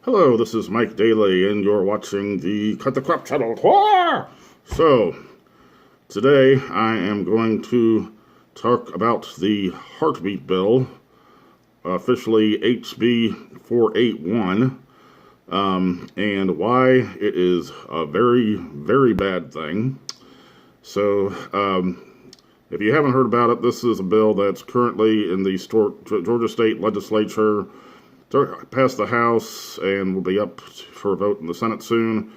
Hello, this is Mike Daly, and you're watching the Cut the Crap channel. Wah! So, today I am going to talk about the Heartbeat Bill, officially HB 481, and why it is a very, very bad thing. So, if you haven't heard about it, this is a bill that's currently in the Georgia State Legislature, passed the House, and will be up for a vote in the Senate soon.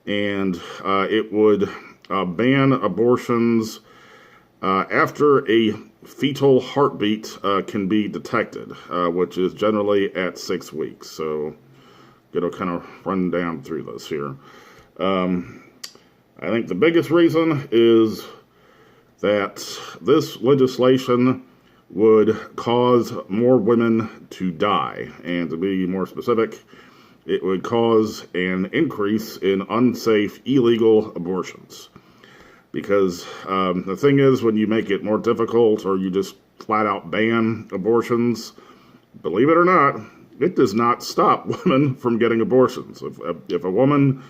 And it would ban abortions after a fetal heartbeat can be detected, which is generally at 6 weeks. So, going to kind of run down through this here. I think the biggest reason is that this legislation would cause more women to die. And to be more specific, it would cause an increase in unsafe, illegal abortions. Because the thing is, when you make it more difficult or you just flat out ban abortions, believe it or not, it does not stop women from getting abortions. If a woman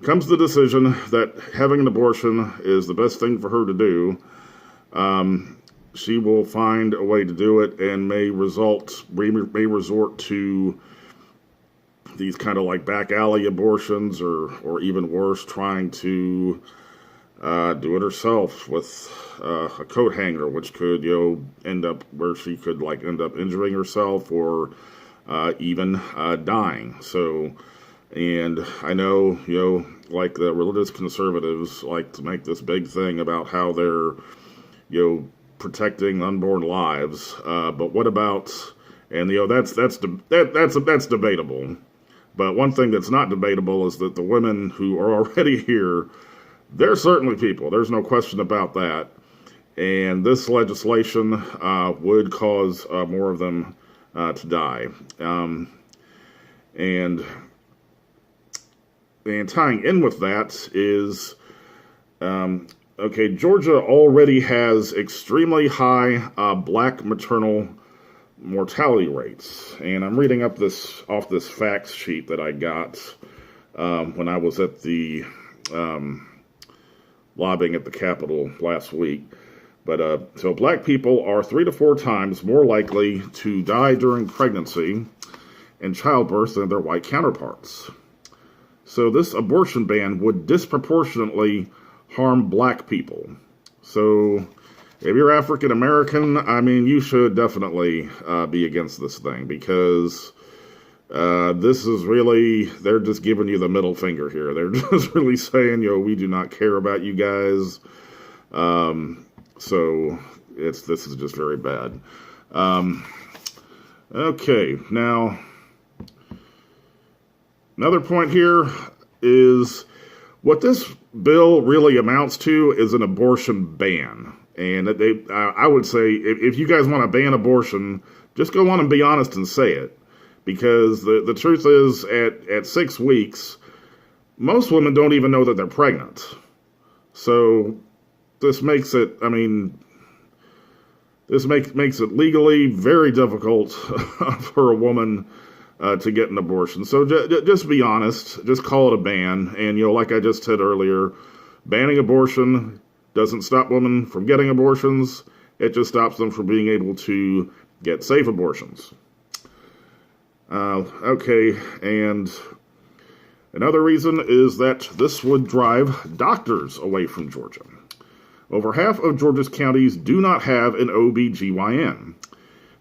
comes to the decision that having an abortion is the best thing for her to do, she will find a way to do it and may resort to these kind of like back alley abortions or even worse, trying to do it herself with a coat hanger, which could, end up where she could end up injuring herself or even dying. So, and I know, like the religious conservatives like to make this big thing about how they're, protecting unborn lives. But what about, and that's debatable. But one thing that's not debatable is that the women who are already here, they're certainly people. There's no question about that. And this legislation would cause more of them to die. And tying in with that is, Georgia already has extremely high black maternal mortality rates. And I'm reading up off this facts sheet that I got when I was at the lobbying at the Capitol last week. But so black people are 3 to 4 times more likely to die during pregnancy and childbirth than their white counterparts. So this abortion ban would disproportionately harm black people. So if you're African American, you should definitely be against this thing, because this is really, they're just giving you the middle finger here. They're just really saying, we do not care about you guys. So this is just very bad. Okay, now another point here is what this bill really amounts to is an abortion ban. And I would say, if you guys want to ban abortion, just go on and be honest and say it. Because the truth is, at 6 weeks, most women don't even know that they're pregnant. So this makes it, this makes it legally very difficult for a woman to get an abortion. So just be honest. Just call it a ban. And, like I just said earlier, banning abortion doesn't stop women from getting abortions. It just stops them from being able to get safe abortions. And another reason is that this would drive doctors away from Georgia. Over half of Georgia's counties do not have an OB/GYN.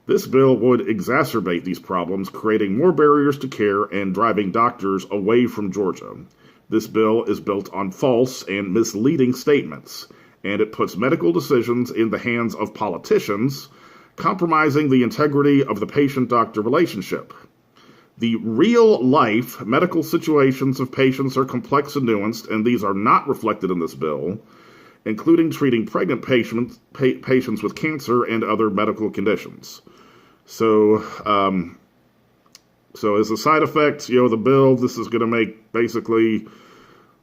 This bill would exacerbate these problems, creating more barriers to care and driving doctors away from Georgia. This bill is built on false and misleading statements, and it puts medical decisions in the hands of politicians, compromising the integrity of the patient-doctor relationship. The real-life medical situations of patients are complex and nuanced, and these are not reflected in this bill, including treating pregnant patients with cancer and other medical conditions. So as a side effect, the bill, this is going to make basically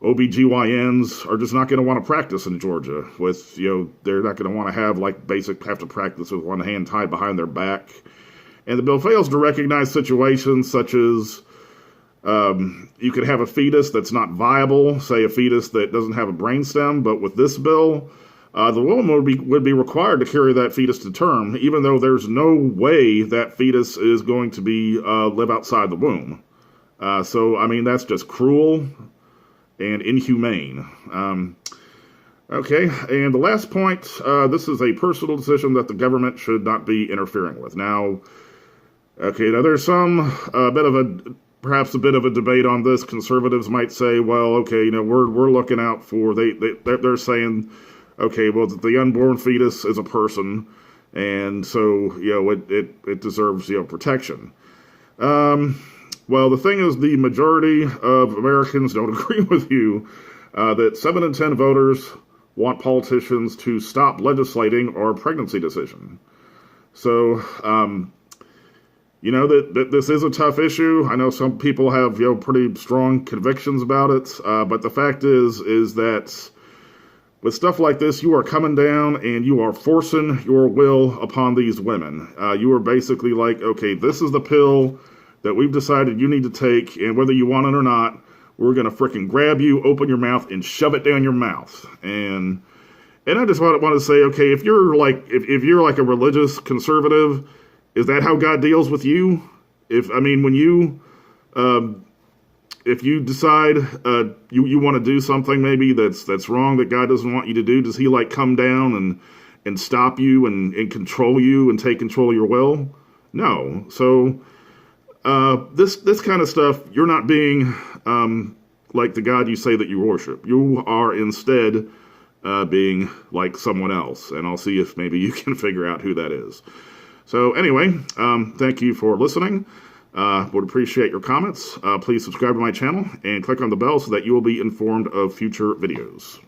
OB/GYNs are just not going to want to practice in Georgia with, they're not going to want to have have to practice with one hand tied behind their back. And the bill fails to recognize situations such as You could have a fetus that's not viable, say a fetus that doesn't have a brainstem, but with this bill, the woman would be required to carry that fetus to term, even though there's no way that fetus is going to be live outside the womb. So, I mean, that's just cruel and inhumane. Okay, and the last point, this is a personal decision that the government should not be interfering with. Now, okay, now there's perhaps a bit of a debate on this. Conservatives might say, well, okay, you know, we're looking out for, they're saying, okay, well, the unborn fetus is a person, and so, you know, it deserves, you know, protection. Well, the thing is, the majority of Americans don't agree with you, that 7 in 10 voters want politicians to stop legislating our pregnancy decision. So, you know, that this is a tough issue. I know some people have, you know, pretty strong convictions about it, but the fact is that with stuff like this, you are coming down and you are forcing your will upon these women. You are basically like, okay, this is the pill that we've decided you need to take, and whether you want it or not, we're going to freaking grab you, open your mouth, and shove it down your mouth. And I just want to say, okay, if you're like a religious conservative, is that how God deals with you? If you decide you want to do something maybe that's wrong, that God doesn't want you to do, does he like come down and stop you and control you and take control of your will? No. So this kind of stuff, you're not being like the God you say that you worship. You are instead being like someone else, and I'll see if maybe you can figure out who that is. So anyway, thank you for listening. Would appreciate your comments. Please subscribe to my channel and click on the bell so that you will be informed of future videos.